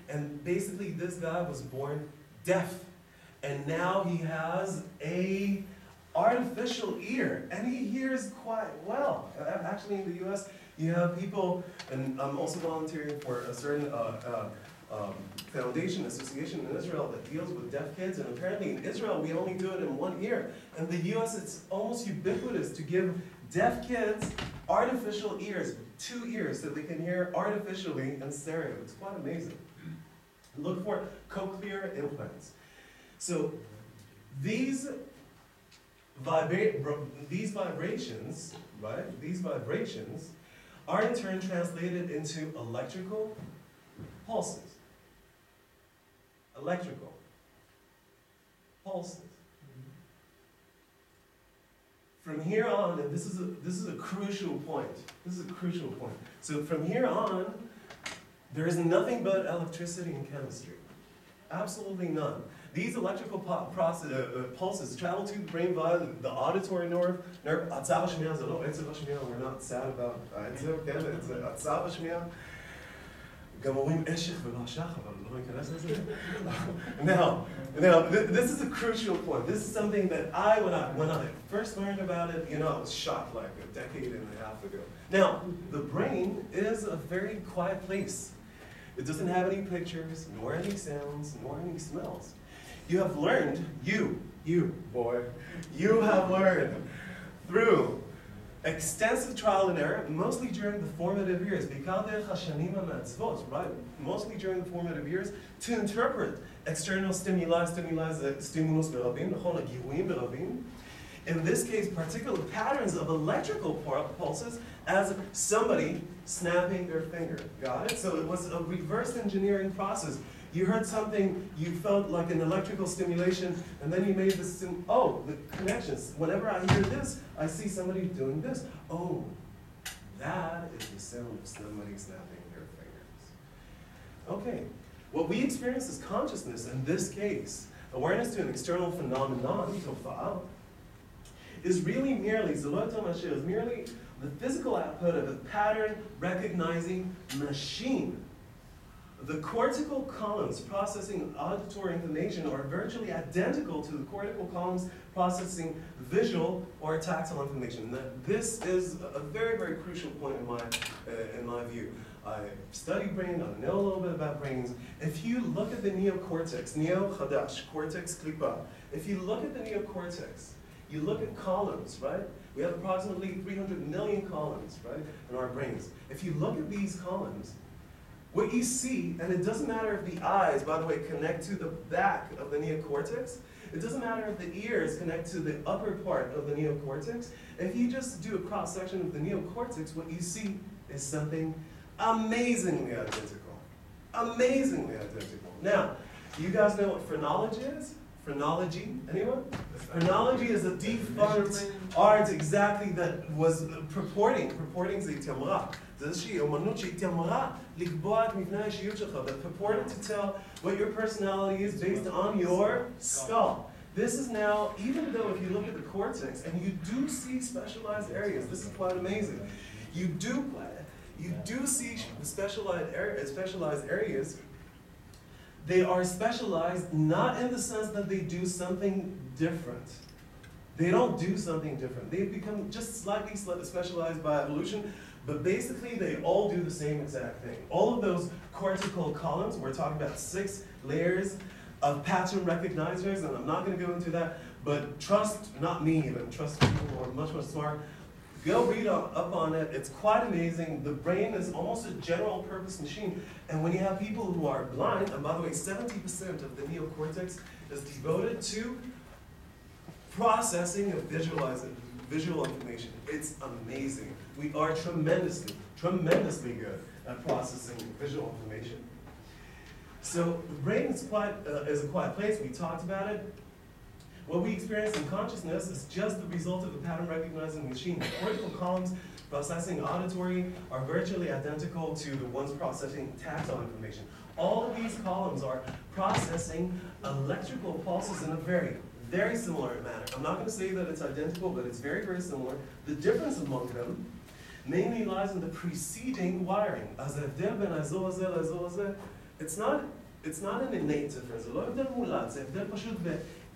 And basically this guy was born deaf. And now he has a artificial ear, and he hears quite well. Actually in the US, you have people, and I'm also volunteering for a certain foundation, association in Israel that deals with deaf kids, and apparently in Israel we only do it in one ear. In the US it's almost ubiquitous to give deaf kids artificial ears, 2 ears, so they can hear artificially in stereo. It's quite amazing. Look for cochlear implants. So these vibrations, right? These vibrations are in turn translated into electrical pulses. Electrical pulses. From here on, and this is a crucial point. This is a crucial point. So from here on, there is nothing but electricity in chemistry. Absolutely none. These electrical pulses travel to the brain via the auditory nerve. We're not sad about it's Now, this is a crucial point. This is something that when I first learned about it, I was shocked like a decade and a half ago. Now, the brain is a very quiet place. It doesn't have any pictures, nor any sounds, nor any smells. You have learned, you boy, you have learned through extensive trial and error, mostly during the formative years, right? Mostly during the formative years, to interpret external stimulus berabim. In this case, particular patterns of electrical pulses as somebody snapping their finger. Got it? So it was a reverse engineering process. You heard something, you felt like an electrical stimulation, and then you made this, the connections. Whenever I hear this, I see somebody doing this. Oh, that is the sound of somebody snapping their fingers. Okay, what we experience as consciousness, in this case, awareness to an external phenomenon, tofa'al, is really merely, is merely the physical output of a pattern recognizing machine. The cortical columns processing auditory information are virtually identical to the cortical columns processing visual or tactile information. Now, this is a very, very crucial point in my view. I study brain, I know a little bit about brains. If you look at the neocortex, neo-chadash, cortex klipa, if you look at the neocortex, you look at columns, right? We have approximately 300 million columns, right, in our brains. If you look at these columns, what you see, and it doesn't matter if the eyes, by the way, connect to the back of the neocortex, it doesn't matter if the ears connect to the upper part of the neocortex, if you just do a cross-section of the neocortex, what you see is something amazingly identical. Amazingly identical. Now, you guys know what phrenology is? Phrenology, anyone? Phrenology is a defunct art exactly that was purporting זה איזושהי אומנות שהתיימרה לקבוע את מבנה האישיות שלך, that purported to tell what your personality is based on your skull. This is now, even though if you look at the cortex, and you do see specialized areas, this is quite amazing. You do see specialized areas. They are specialized not in the sense that they do something different. They don't do something different. They become just slightly specialized by evolution, but basically they all do the same exact thing. All of those cortical columns, we're talking about 6 layers of pattern recognizers, and I'm not going to go into that, but trust, not me even, trust people who are much, much smart. Go read up on it. It's quite amazing. The brain is almost a general purpose machine. And when you have people who are blind, and by the way, 70% of the neocortex is devoted to processing of visual information. It's amazing. We are tremendously good at processing visual information. So the brain is a quiet place. We talked about it. What we experience in consciousness is just the result of a pattern recognizing machine. The cortical columns processing auditory are virtually identical to the ones processing tactile information. All of these columns are processing electrical pulses in a very, very similar manner. I'm not going to say that it's identical, but it's very, very similar. The difference among them mainly lies in the preceding wiring. it's not an innate difference, זה לא הבדל מולד, זה הבדל פשוט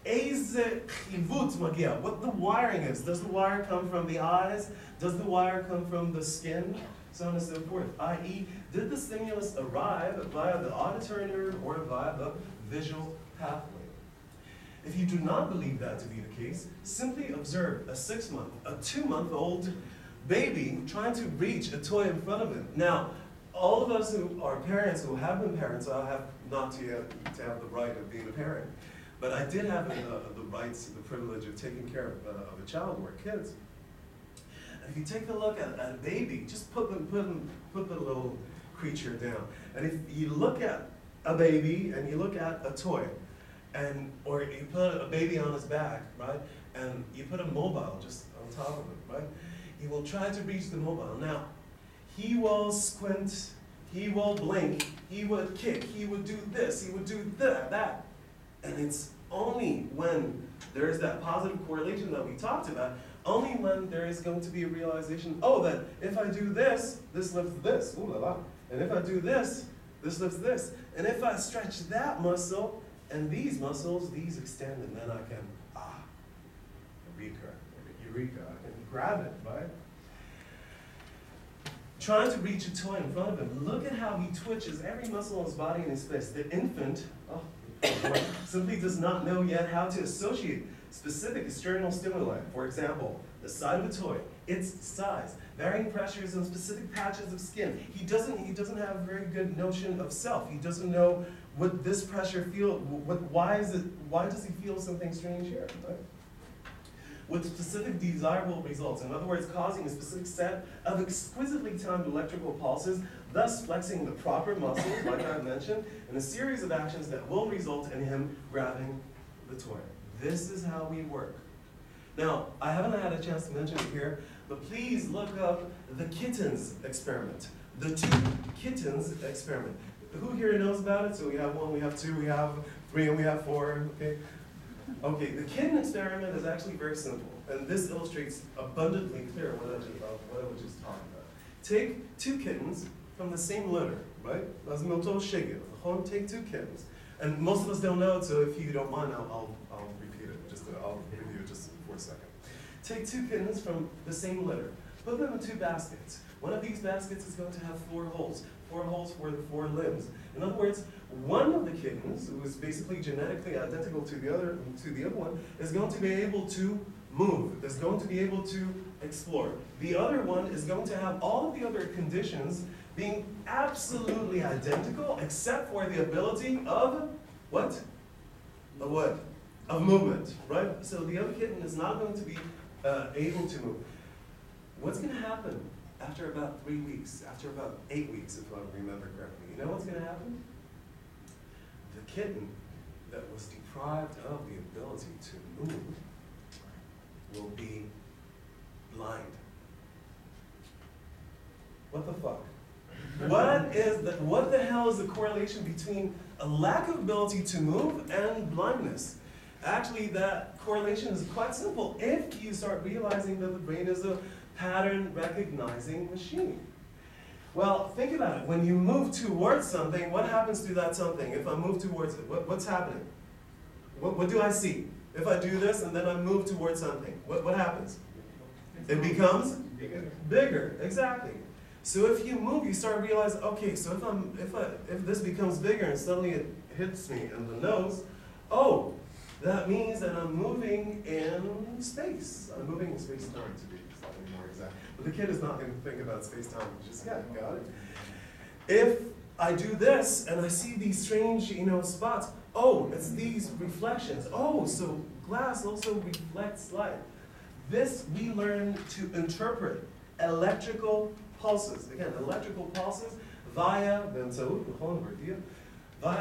באיזה חיווט מגיע, what the wiring is. Does the wire come from the eyes? Does the wire come from the skin? So on and so forth. I.e., did the stimulus arrive via the auditory nerve or via the visual pathway? If you do not believe that to be the case, simply observe a 6-month, a 2-month-old baby trying to reach a toy in front of him. Now, all of us who are parents, who have been parents, I have not to have the right of being a parent, but I did have the rights, the privilege of taking care of a child or kids. And if you take a look at a baby, just put the little creature down. And if you look at a baby and you look at a toy, or you put a baby on his back, right? And you put a mobile just on top of it, right? He will try to reach the mobile. Now, he will squint, he will blink, he would kick, he would do this, he would do that. And it's only when there is that positive correlation that we talked about, only when there is going to be a realization, oh, that if I do this, this lifts this, ooh la la. And if I do this, this lifts this. And if I stretch that muscle, and these muscles, these extend, and then I can, eureka, I can grab it, right? Trying to reach a toy in front of him. Look at how he twitches every muscle in his body and his fist. The infant, simply does not know yet how to associate specific external stimuli. For example, the side of a toy, its size, varying pressures on specific patches of skin. He doesn't have a very good notion of self. He doesn't know what this pressure feels. Why does he feel something strange here? Right? With specific desirable results. In other words, causing a specific set of exquisitely timed electrical pulses, thus flexing the proper muscles, like I mentioned, in a series of actions that will result in him grabbing the toy. This is how we work. Now, I haven't had a chance to mention it here, but please look up the kittens experiment. The 2 kittens experiment. Who here knows about it? So we have 1, we have 2, we have 3, and we have 4, okay? Okay, the kitten experiment is actually very simple, and this illustrates abundantly clear what I was just talking about. Take 2 kittens from the same litter, right? Take 2 kittens. And most of us don't know it, so if you don't mind, I'll repeat it. I'll review it just for a second. Take 2 kittens from the same litter. Put them in 2 baskets. One of these baskets is going to have 4 holes. 4 holes for the 4 limbs. In other words, one of the kittens, who is basically genetically identical to the other one, is going to be able to move, is going to be able to explore. The other one is going to have all of the other conditions being absolutely identical, except for the ability of what? Of what? Of movement, right? So the other kitten is not going to be able to move. What's going to happen after about 3 weeks, after about 8 weeks, if I remember correctly? You know what's going to happen? The kitten that was deprived of the ability to move will be blind. What the fuck? What the hell is the correlation between a lack of ability to move and blindness? Actually, that correlation is quite simple if you start realizing that the brain is a pattern recognizing machine. Well, think about it. When you move towards something, what happens to that something? If I move towards it, what's happening? What do I see? If I do this and then I move towards something, what happens? It becomes bigger. Exactly. So if you move, you start realizing, okay, so if this becomes bigger and suddenly it hits me in the nose, oh, that means that I'm moving in space. I'm moving in space-time, to be slightly more exact. But the kid is not going to think about space-time just yet, got it? If I do this and I see these strange, spots, oh, it's these reflections. Oh, so glass also reflects light. This we learn to interpret electrical pulses. Again, electrical pulses via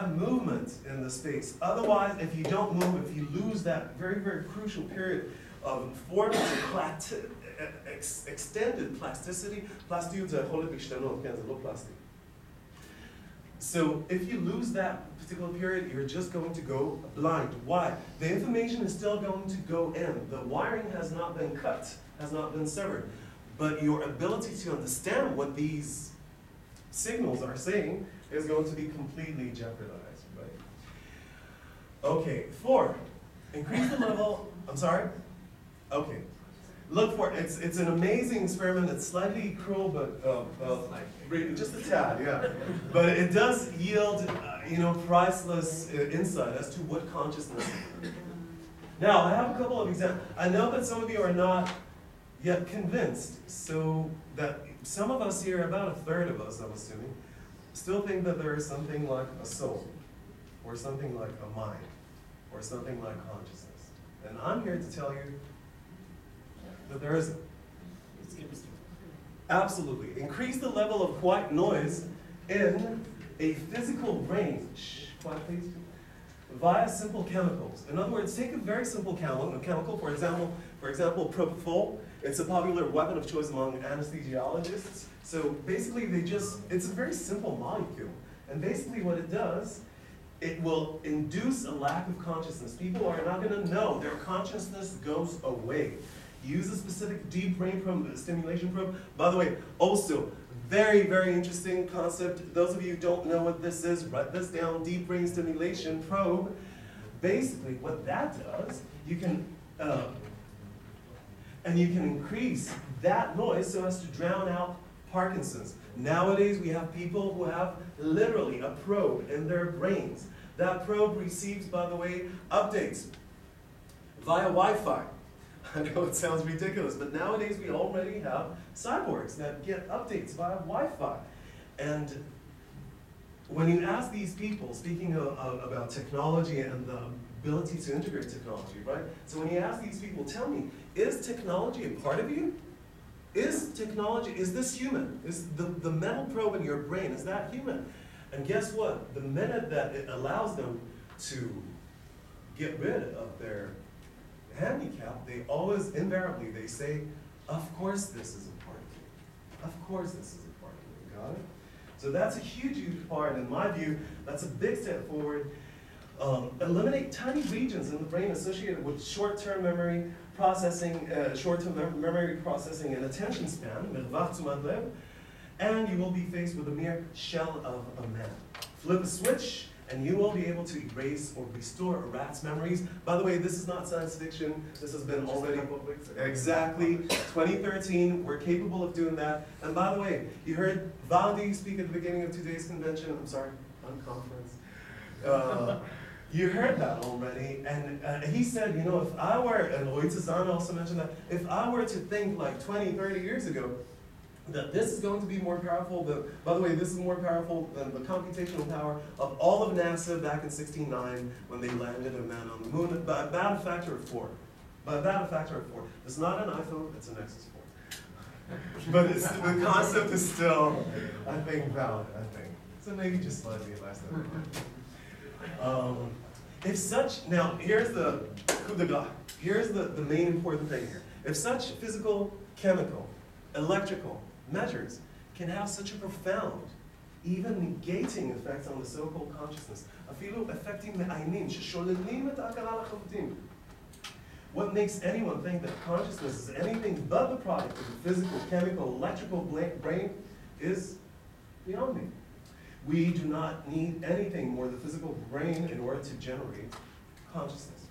movement in the space. Otherwise, if you don't move, if you lose that very, very crucial period of extended plasticity, so if you lose that particular period, you're just going to go blind. Why? The information is still going to go in. The wiring has not been cut, has not been severed. But your ability to understand what these signals are saying is going to be completely jeopardized, right? Okay, 4, increase the level, I'm sorry? Okay, look for it. It's an amazing experiment. It's slightly cruel, but just a tad, yeah. But it does yield, priceless insight as to what consciousness is. Now, I have a couple of examples. I know that some of you are not yet convinced, so that some of us here, about a third of us, I'm assuming, still think that there is something like a soul, or something like a mind, or something like consciousness. And I'm here to tell you that there isn't. Absolutely. Increase the level of white noise in a physical range, quiet please, via simple chemicals. In other words, take a very simple chemical, for example, propofol. It's a popular weapon of choice among anesthesiologists. So basically it's a very simple molecule. And basically what it does, it will induce a lack of consciousness. People are not going to know. Their consciousness goes away. Use a specific deep brain stimulation probe. By the way, also, very, very interesting concept. Those of you who don't know what this is, write this down, deep brain stimulation probe. Basically, what that does, you can increase that noise so as to drown out Parkinson's. Nowadays, we have people who have literally a probe in their brains. That probe receives, by the way, updates via Wi-Fi. I know it sounds ridiculous, but nowadays we already have cyborgs that get updates via Wi-Fi. And when you ask these people, speaking about technology and the ability to integrate technology, right? So when you ask these people, tell me, is technology a part of you? Is this human? Is the metal probe in your brain, is that human? And guess what? The minute that it allows them to get rid of their handicap, they always, invariably, they say, of course this is a part of you. Of course this is a part of you. Got it? So that's a huge, huge part. In my view, that's a big step forward. Eliminate tiny regions in the brain associated with short-term memory processing, and attention span, and you will be faced with a mere shell of a man. Flip a switch, and you will be able to erase or restore a rat's memories. By the way, this is not science fiction. This has been already, exactly, 2013. We're capable of doing that. And by the way, you heard Valdi speak at the beginning of today's convention. I'm sorry, conference. You heard that already. And he said, if I were, and Roy Tzazan also mentioned that, if I were to think like 20, 30 years ago, that this is going to be more powerful than, by the way, this is more powerful than the computational power of all of NASA back in 1969 when they landed a man on the moon, by about a factor of 4. By about a factor of 4. It's not an iPhone, it's an Nexus 4. But the concept is still, I think, valid, I think. So maybe just slightly less than if such, now here's the coup de grace. Here's the main important thing here. If such physical, chemical, electrical measures can have such a profound, even negating effect on the so-called consciousness, what makes anyone think that consciousness is anything but the product of the physical, chemical, electrical brain is beyond me. We do not need anything more than the physical brain in order to generate consciousness.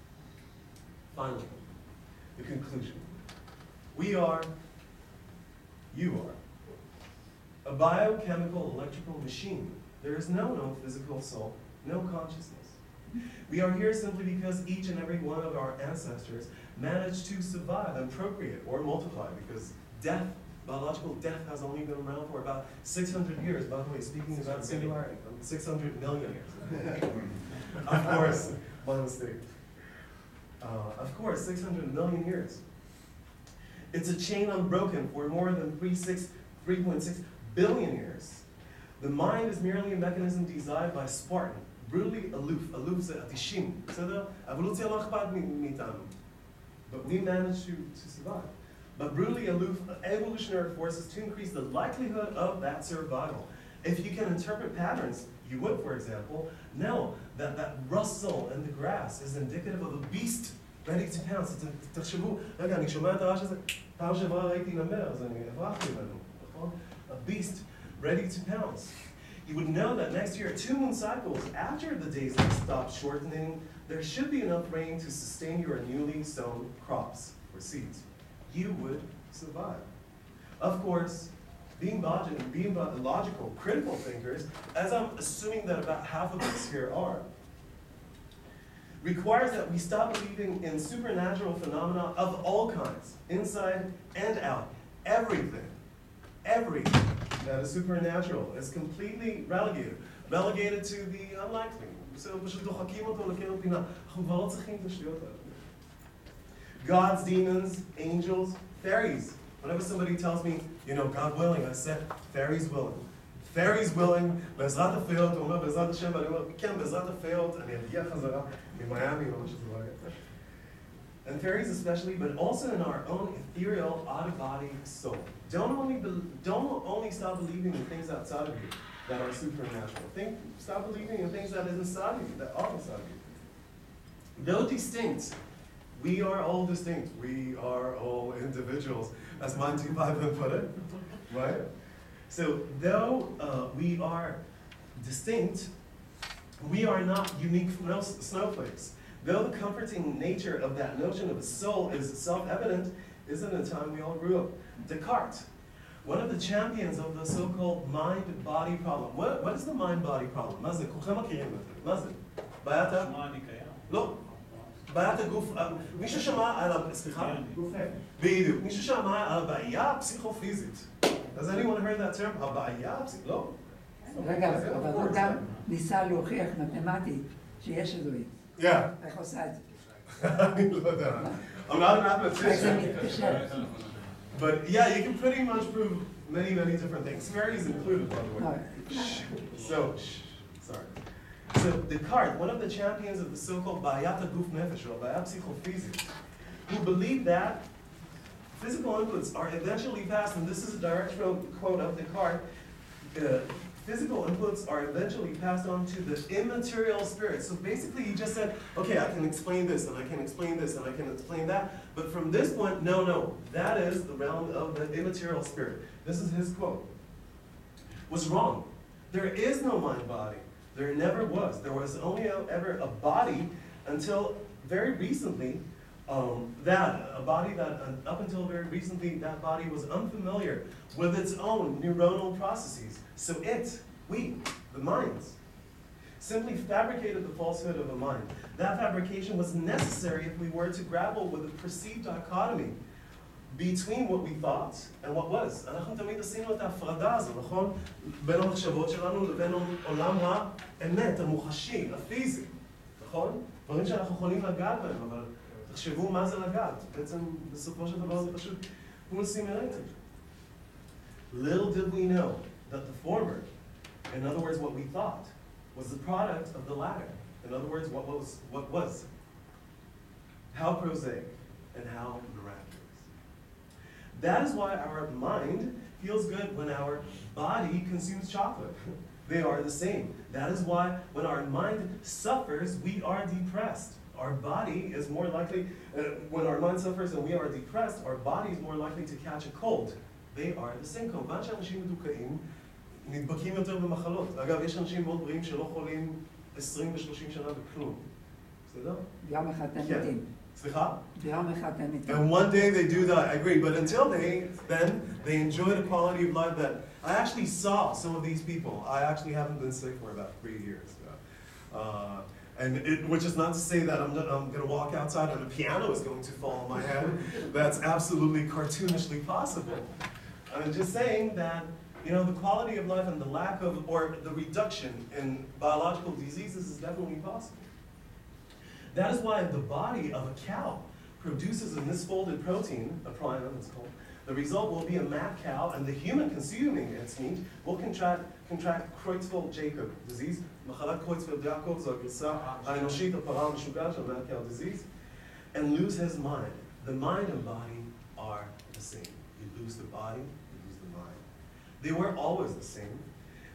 Finally, the conclusion. We are, you are, a biochemical electrical machine. There is no physical soul, no consciousness. We are here simply because each and every one of our ancestors managed to survive and procreate or multiply, because death, biological death, has only been around for about 600 years. By the way, speaking about singularity, 600 million years. Of course, my mistake. Of course, 600 million years. It's a chain unbroken for more than 3.6 billion years. The mind is merely a mechanism designed by Spartan, brutally aloof. Aloof זה אדישים, בסדר? האבולוציה לא אכפת מאיתנו. But we managed to survive. But brutally aloof evolutionary forces to increase the likelihood of that survival. If you can interpret patterns, you would, for example, know that that rustle in the grass is indicative of a beast ready to pounce. תחשבו, רגע, אני שומע את הרעש הזה, פעם שעברה ראיתי נמר, אז אני הברחתי ממנו, נכון? A beast ready to pounce. you would know that next year, 2 moon cycles after the days stop shortening, there should be enough rain to sustain your newly sown crops or seeds. You would survive. Of course, being logical, critical thinkers, as I'm assuming that about half of us here are, requires that we stop believing in supernatural phenomena of all kinds, inside and out. Everything that is supernatural is completely relegated to the unlikely. Gods, demons, angels, fairies. Whenever somebody tells me, you know, God willing, I said, fairies willing. Fairies willing, בעזרת הפיות, הוא אומר בעזרת השם, ואני אומר, כן, בעזרת הפיות, אני אגיע חזרה ממיאמי או משהו דבר כזה. And fairies especially, but also in our own ethereal, out-of-body soul. Don't only stop believing in things outside of you that are supernatural. Stop believing in things that is inside of you, that are inside of you. Though distinct, we are all distinct. We are all individuals, as Monty Python put it, right? So though we are distinct, we are not unique snowflakes. Though the comforting nature of that notion of a soul is self-evident, isn't a time we all grew up. Descartes, one of the champions of the so-called mind-body problem. What is the mind-body problem? מה זה? כולכם מכירים את זה. מה זה? בעיית ה... שמה אני קיים? לא. בעיית הגוף... מישהו שמע על סליחה? בדיוק. מישהו שמע על הבעיה הפסיכופיזית. Has anyone heard that term? הבעיה הפסיכופיזית? לא. רגע, אבל הוא גם ניסה להוכיח מתמטית שיש אלוהים. Yeah. איך עושה את זה? אני לא יודע. I'm not a mathematician. But yeah, you can pretty much prove many different things. Fairies included, by the way. So Descartes, one of the champions of the so-called בעיית הגוף נפש, or בעיה פסיכופיזית, who believed that physical inputs are eventually passed, and this is a direct quote of Descartes, physical inputs are eventually passed on to the immaterial spirit. So basically he just said, okay, I can explain this, and I can explain this, and I can explain that, but from this point, no, that is the realm of the immaterial spirit. This is his quote. Was wrong. There is no mind-body. There never was. There was only ever a body until very recently, a body that up until very recently, that body was unfamiliar with its own neuronal processes. So we, the minds, simply fabricated the falsehood of a mind. That fabrication was necessary if we were to grapple with the perceived dichotomy between what we thought and what was. אנחנו תמיד עשינו את ההפרדה הזו, נכון? בין המחשבות שלנו לבין עולם האמת, המוחשי, הפיזי, נכון? דברים שאנחנו יכולים לגעת בהם, אבל תחשבו מה זה לגעת. בעצם בסופו של דבר זה פשוט סימולטיב. Little did we know that the former, in other words, what we thought, was the product of the latter. In other words, what was. How prosaic and how miraculous. That is why our mind feels good when our body consumes chocolate. They are the same. That is why when our mind suffers, we are depressed. Our body is more likely, when our mind suffers and we are depressed, our body is more likely to catch a cold. They are the same. כמובן שאנשים מדוכאים נדבקים יותר במחלות. אגב, יש אנשים מאוד בריאים שלא חולים 20 ו-30 שנה בכלום. בסדר? יום אחד הם מתים. סליחה? יום אחד הם מתים. And one day they do that, I agree. But until they enjoy the quality of life that I actually saw some of these people. I actually haven't been sick for about 3 years. Which is not to say that I'm going to walk outside and a piano is going to fall on my head. That's absolutely cartoonishly possible. I'm just saying that, you know, the quality of life and the lack of, or the reduction in biological diseases is definitely possible. That is why the body of a cow produces a misfolded protein, a prion it's called. The result will be a mad cow, and the human consuming its meat will contract Creutzfeldt-Jakob disease. מחלת Creutzfeldt-Jakob זו הגרסה האנושית הפרה המשוגעת של mad cow disease, and lose his mind. The mind and body are the same. You lose the body, you lose the mind. They were always the same,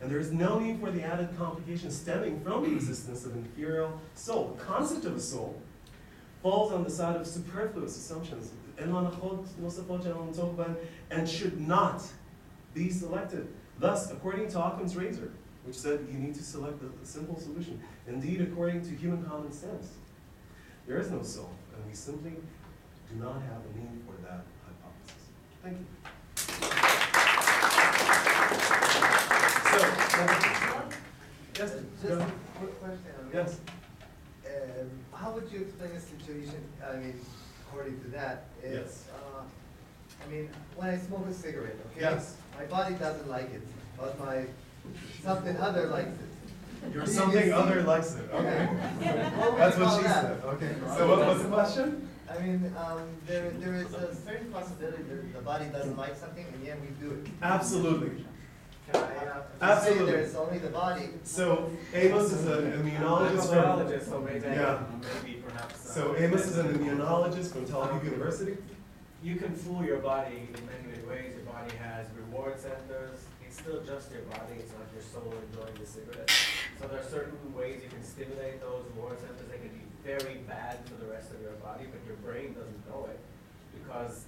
and there is no need for the added complication stemming from the existence of an ethereal soul. The concept of a soul falls on the side of superfluous assumptions, and should not be selected. Thus, according to Occam's razor, which said you need to select the simple solution. Indeed, according to human common sense, there is no soul, and we simply do not have a need for that hypothesis. Thank you. Yes. Just a quick question. Yes. How would you explain a situation? I mean, according to that, Yes. I mean, when I smoke a cigarette, okay, Yes. my body doesn't like it, but my something other likes it. Your something other likes it. Okay. That's what she said. Okay. So what was the question? I mean, there is a certain possibility that the body doesn't like something, and yet we do it. Absolutely. Can I Absolutely. say there's only the body? So Amos is an immunologist biologist, so maybe, yeah. maybe perhaps. So Amos is an immunologist from Tel-Aviv University. You can fool your body in many, many ways. Your body has reward centers. It's still just your body. It's not your soul enjoying the cigarette. So there are certain ways you can stimulate those reward centers. They can be very bad for the rest of your body, but your brain doesn't know it because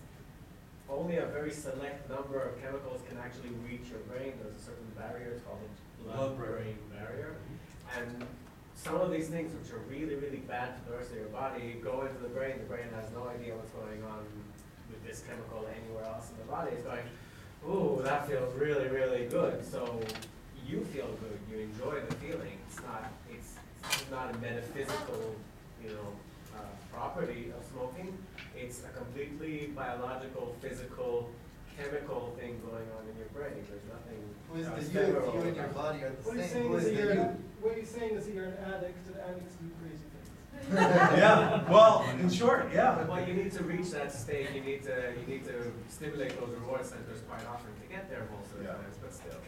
only a very select number of chemicals can actually reach your brain. There's a certain barrier, it's called the blood-brain barrier. And some of these things which are really, really bad for the rest of your body go into the brain has no idea what's going on with this chemical anywhere else in the body. It's going, ooh, that feels really, really good. So you feel good, you enjoy the feeling. It's not a metaphysical, property of smoking. It's a completely biological, physical, chemical thing going on in your brain. There's nothing. Who is the you and your body are the What he's same? saying Who is is that the you? what he's saying is that you're an addict, and addicts do crazy things. Yeah. Well, in short, yeah. Well, you need to reach that state. You need to stimulate those reward centers quite often to get there most of the times. But still,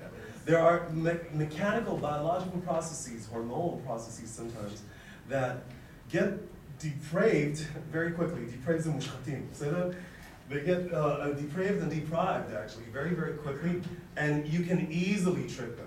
There are mechanical, biological processes, hormonal processes sometimes, that get depraved very quickly. Depraved and mushchatim. So they get depraved and deprived actually very, very quickly, and you can easily trick them.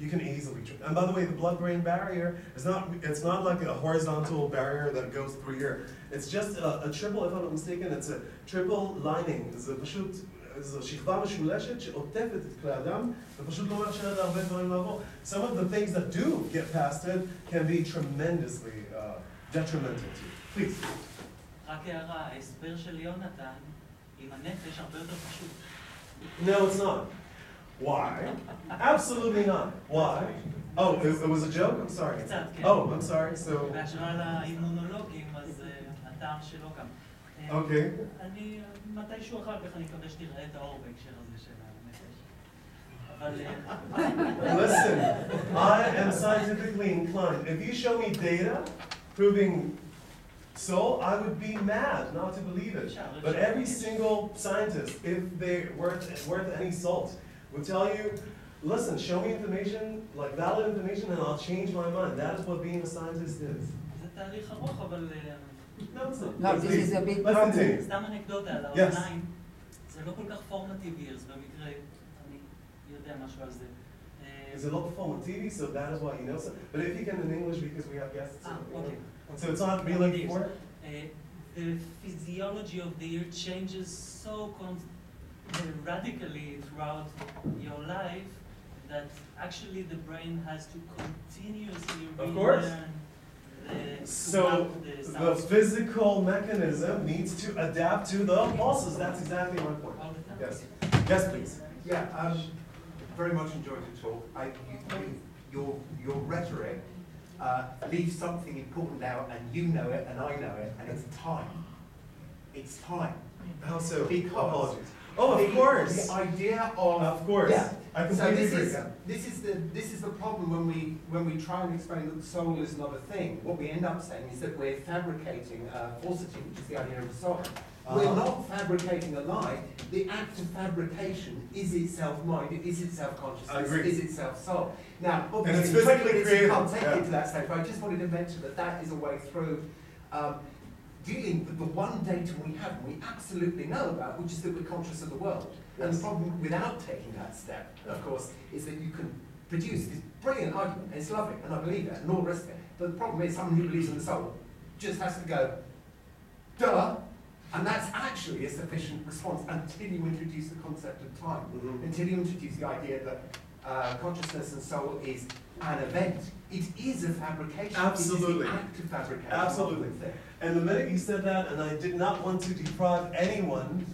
You can easily trick them. And by the way, the blood-brain barrier is it's not like a horizontal barrier that goes through here. It's just a triple, if I'm not mistaken, it's a triple lining. זה פשוט, זו שכבה משולשת שעוטפת את כלי האדם, ופשוט לא מאפשרת להרבה דברים לעבור. Some of the things that do get past it can be tremendously detrimental to you. Please. רק הערה, ההסבר של יונתן עם הנפש הרבה יותר פשוט. No, it's not. Why? Absolutely not. Why? Oh, it was a joke? I'm sorry. קצת, כן. Oh, I'm sorry. So. בהשוואה לאימונולוגים, אז הטעם של אוקאם. Okay. אני, מתישהו אחר כך אני מקווה שתראה את האור בהקשר הזה של הנפש. אבל... Listen, I am scientifically inclined. If you show me data proving so, I would be mad not to believe it. But every single scientist, if they're worth any salt, will tell you, listen, show me information, like valid information, and I'll change my mind. That is what being a scientist is. זה תהליך ארוך, אבל... No, it's not. No, this is a big Let's problem. continue. סתם אנקדוטה על Yes. האוזניים, זה לא כל כך פורמטיבי, אז במקרה, אני יודע משהו על זה. It's a lot from TV, so that is why you know so. But if you can in English, because we have guests. Okay. So it's not really for. The physiology of the ear changes so radically throughout your life that actually the brain has to continuously Of course. relearn So the physical mechanism needs to adapt to the pulses. That's exactly my point. all the time. Yes. Yes, please. Yeah, very much enjoyed the talk. Your rhetoric leaves something important out, and you know it, and I know it, and it's time. It's time. How so? Because apologies. Oh, of course. The idea of course. Yeah. I So completely agree. this is the problem when we try and explain that the soul is not a thing. What we end up saying is that we're fabricating falsity, which is the idea of the soul. We're not fabricating a lie. The act of fabrication is itself mind. It is itself consciousness. I agree. Is itself soul. Now, And it's obviously, physically created. You can't take Yeah. it to that stage. But I just wanted to mention that is a way through. Dealing with the one data we have, we absolutely know about, which is that we're conscious of the world. And the problem without taking that step, of course, is that you can produce this brilliant argument, and it's lovely, and I believe it, and all the rest of it. But the problem is someone who believes in the soul just has to go, duh, and that's actually a sufficient response until you introduce the concept of time, until you introduce the idea that consciousness and soul is an event. It is a fabrication. Absolutely. It is the act of fabrication. Absolutely. And the minute you said that, and I did not want to deprive anyone,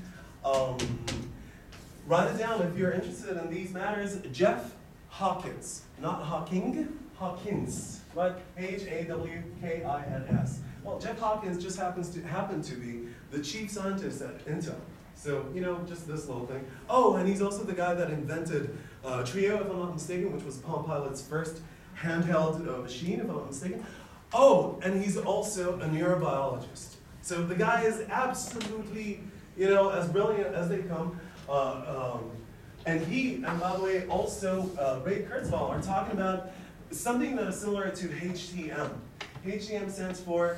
write it down if you're interested in these matters. Jeff Hawkins, not Hawking, Hawkins, right? Hawkins. Well, Jeff Hawkins just happen to be the chief scientist at Intel. So, you know, just this little thing. Oh, and he's also the guy that invented Trio, if I'm not mistaken, which was Palm Pilot's first handheld machine, if I'm not mistaken. Oh, and he's also a neurobiologist. So the guy is absolutely, you know, as brilliant as they come. And by the way, also Ray Kurzweil are talking about something that is similar to HTM. HTM stands for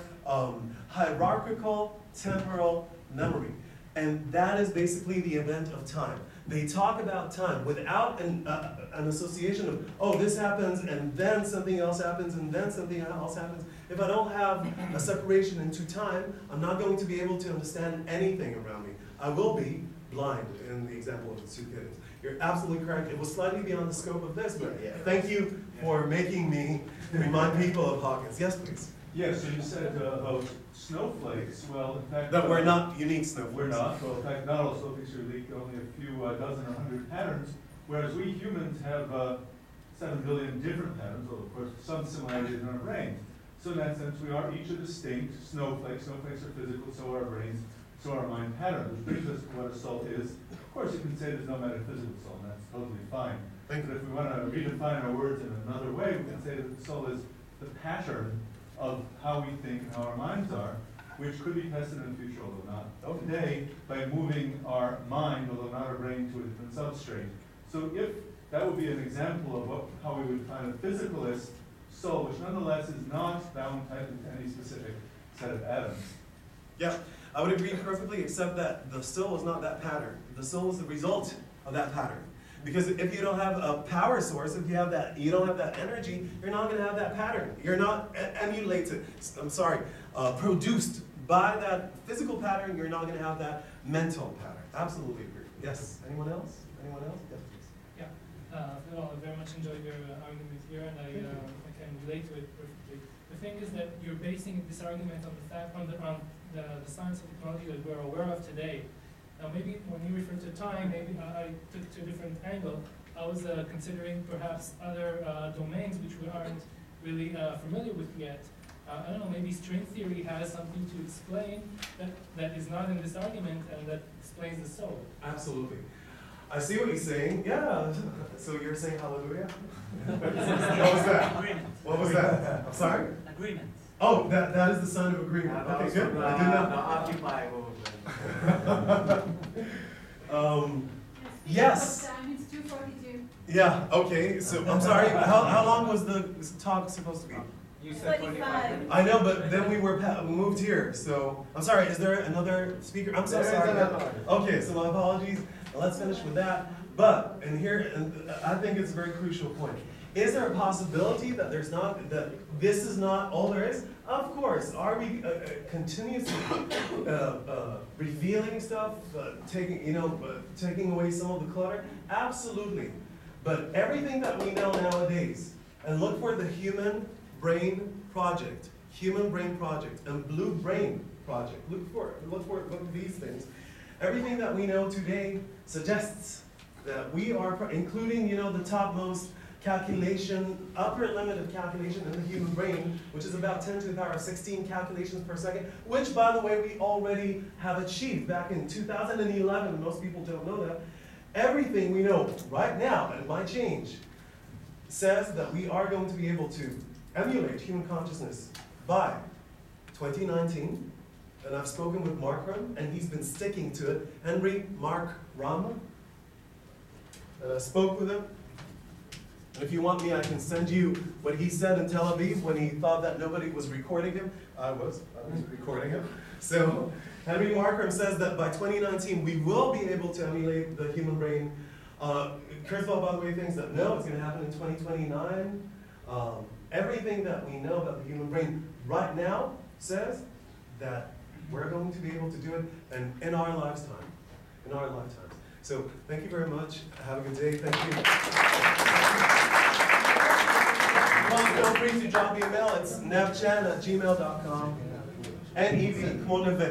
hierarchical temporal memory. And that is basically the event of time. They talk about time without an association of, oh, this happens, and then something else happens, and then something else happens. If I don't have a separation into time, I'm not going to be able to understand anything around me. I will be blind in the example of the two kittens. You're absolutely correct. It was slightly beyond the scope of this, but thank you for making me remind people of Hawkins. Yes, please. Yes, so you said about snowflakes. Well, in fact, that we're not unique snowflakes. We're not. Well, in fact, not all snowflakes are unique. Only a few dozen or 100 patterns. Whereas we humans have 7 billion different patterns. Well, of course, some similarities in our brains. So in that sense, we are each a distinct snowflake. Snowflakes are physical, so are our brains, so are our mind patterns, which brings us to what a soul is. Of course, you can say there's no metaphysical soul, and that's totally fine. But if we want to redefine our words in another way, we can say that the soul is the pattern of how we think and how our minds are, which could be tested in the future, although not today, by moving our mind, although not our brain, to a different substrate. So if that would be an example of how we would find a physicalist soul, which nonetheless is not bound tightly to any specific set of atoms. Yeah, I would agree perfectly, except that the soul is not that pattern. The soul is the result of that pattern. Because if you don't have a power source, if you don't have that energy, you're not going to have that pattern. You're not produced by that physical pattern. You're not going to have that mental pattern. Absolutely agree. Yes. Anyone else? Anyone else? Yes, please. Yeah. I very much enjoyed your argument here, and I can relate to it perfectly. The thing is that you're basing this argument on the fact on the science and technology that we're aware of today. Now, maybe when you refer to time, maybe I took it to a different angle. I was considering perhaps other domains which we aren't really familiar with yet. I don't know, maybe string theory has something to explain that is not in this argument and that explains the soul. Absolutely. I see what you're saying. Yeah. So you're saying hallelujah? What was that? Agreement. What was that? I'm sorry? Agreement. Oh, that is the sign of agreement. Okay, good. I did not. Occupy movement. It's Yes. 2:42. Yeah, okay, so I'm sorry, how long was the talk supposed to be? You said 25. I know, but then we moved here, so, I'm sorry, is there another speaker? I'm so sorry. Okay, so my apologies, let's finish with that. But, and I think it's a very crucial point. Is there a possibility that that this is not all there is? Of course. Are we continuously revealing stuff, taking away some of the clutter? Absolutely. But everything that we know nowadays, and look for the Human Brain Project, and Blue Brain Project. Look for these things. Everything that we know today suggests that we are, including the topmost calculation, upper limit of calculation in the human brain, which is about 10 to the power of 16 calculations per second, which, by the way, we already have achieved back in 2011. Most people don't know that. Everything we know right now, and it might change, says that we are going to be able to emulate human consciousness by 2019. And I've spoken with Mark Ram, and he's been sticking to it. Mark Ram. And I spoke with him. And if you want me, I can send you what he said in Tel Aviv when he thought that nobody was recording him. I was recording him. So Henry Markram says that by 2019, we will be able to emulate the human brain. Kurzweil, by the way, thinks that no, it's going to happen in 2029. Everything that we know about the human brain right now says that we're going to be able to do it in our lifetime. In our lifetimes. So thank you very much. Have a good day. Thank you. Feel free to drop me a mail. It's nevchan@gmail.com. NEV, כמו נווה.